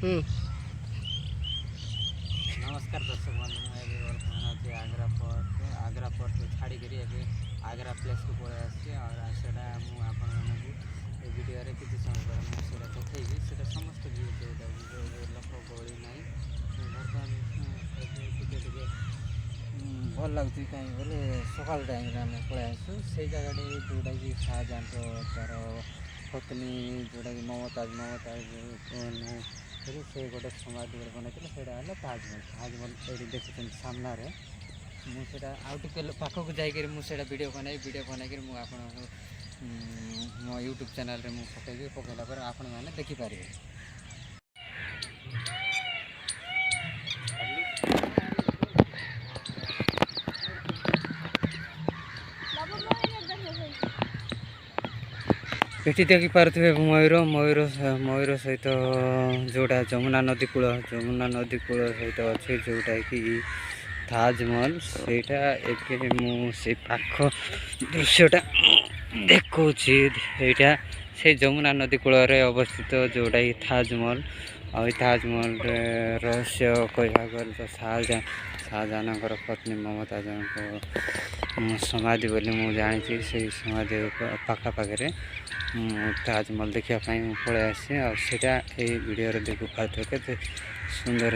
नमस्कार दर्शक बंधु मुझे बर्तमान अच्छे आग्रा फोर्ट छाड़ी आग्रा प्लेस को पड़े आसी और सेटा मुझे भिडियो किसी समय पर मुझे देखी से समस्त व्यू जोटा लोक गहली ना बर्तमान टे भल लगुच कहीं बोले सकाल टाइम आम पलि आसू से जगह जोटा कि शाहजहां तार पत्नी जोटा कि ममताज से गोटे समाधि गोटे बनई से ताजमहल ये देखुं सामने मुझे आउटे पाखक जाकर मुझे वीडियो बनई मुझे मो यूट्यूब चैनल में पकईबी पकईला पर आपण मैंने देखिपारे। ये देखिपे मयूर सहित जोड़ा जमुना नदी कूल सहित अच्छे जोटा कि ताजमहल से मुझे पाख दृश्यटा देखा यहाँ से जमुना नदी कूल अवस्थित जोटा कि ताजमहल ताजमहल रहस्य कहवा गले तो शाहजहां पत्नी ममताज समाधि बोली मुझे जानी से समाधि पाखापाखे ताजमहल देखापी पलि आसी आटा ये वीडियो देखु पाते के सुंदर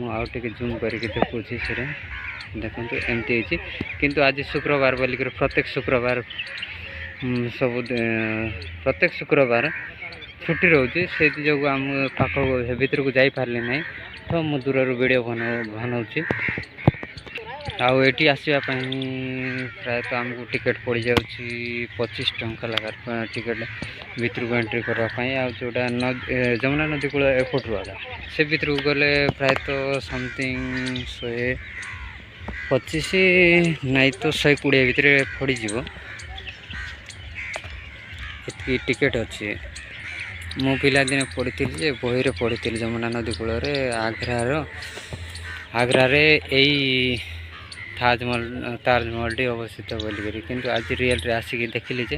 होटे जूम करके देखुची से देखो एमती किंतु आज शुक्रवार बोलिक प्रत्येक शुक्रवार सब प्रत्येक शुक्रवार छुट्टी रोचे से जो आम पाख भीतर को जापारे ना तो मु दूर वीडियो बनाऊँगी आठी आसवाई प्रायतः आमको टिकेट पड़ जा 25 टंका लगा टिकेट भीतर को एंट्री करवाई जोटा जमुना नदी कूल एयरपोर्ट वाला से भीतर को गले प्रायतः समथिंग 125 नहीं तो 120 भितर पड़ज ये टिकेट अच्छी मु पिला दिन पढ़ी बही पढ़ी जमुना नदी कूल आग्रा यही ताजमहल टी अवस्थित बोलिक किंतु आज रियल आसिक देखिली जे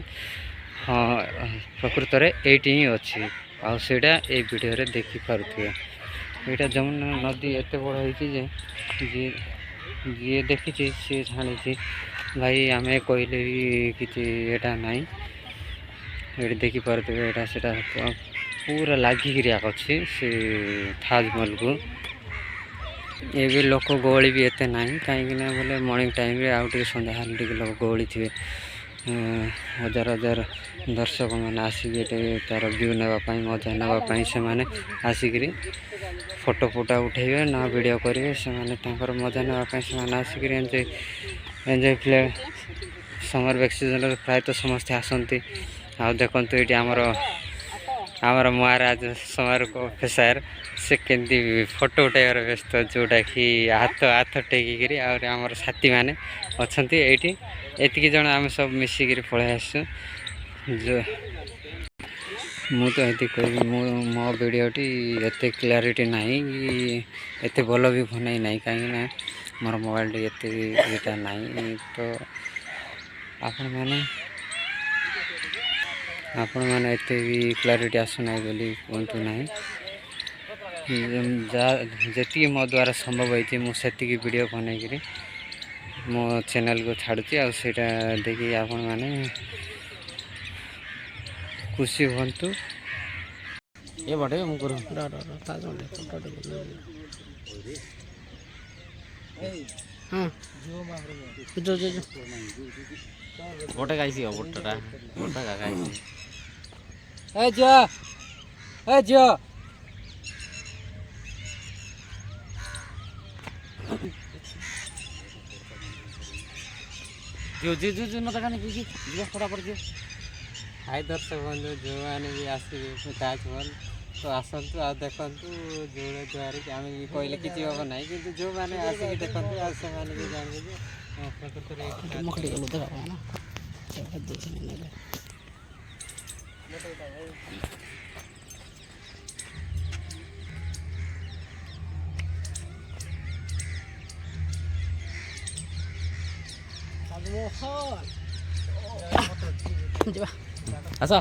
हाँ प्रकृत में ये ही अच्छी आईटा ये वीडियो देखिपे यहाँ जमुना नदी एत बड़ हो जी देखी सी जानी भाई आम कहले भी किटा ना ये देखिपे यहाँ से पूरा लगिक अच्छी से ताजमहल को ये भी लोक गहली भी एते ना कहीं बोले मॉर्निंग टाइम रे आउट सन्ध्या टे लोक गहली थे हजार हजार दर्शक मैंने आसिक तार व्यू नापी मजा नापी से आसिक फोटो फोटा उठे ना वीडियो करेंगे से मजा नापी से आसिक एंजॉय प्ले समर वैकेशन प्रायतः समस्ते आसती आ देखु ये आमर महाराज समर ऑफिसर से केंदी फोटो उठाइबार व्यस्त जोटा कि हाथ टेकिकी आमर साथी मैंने अच्छा ये जन आम सब मिसिक पलि आसु जो मु तो ये कह मो वीडियोटी एत क्लारिटी ना एत भल भी बनाई ना कहीं मोर मोबाइल टी एटा ना तो आपण मैंने एत भी क्लारिटी आसुना बोली कहतु ना जी मो द्वारा संभव होती मुझे वीडियो बनईकि मो चैनल को छाड़ुची आटा देखिए आपण मैंने खुशी हूँ ये बटे गोटे गाइसी गोटा गाइसी जो न फटाफट जो हाय दर्शक बंधु जो मैंने भी आसवे ताजमहल तो आसतु आ देखु जोड़े द्वार आम भी कहले कि हम ना कि जो मैंने आसिक देखते से भी जानते आस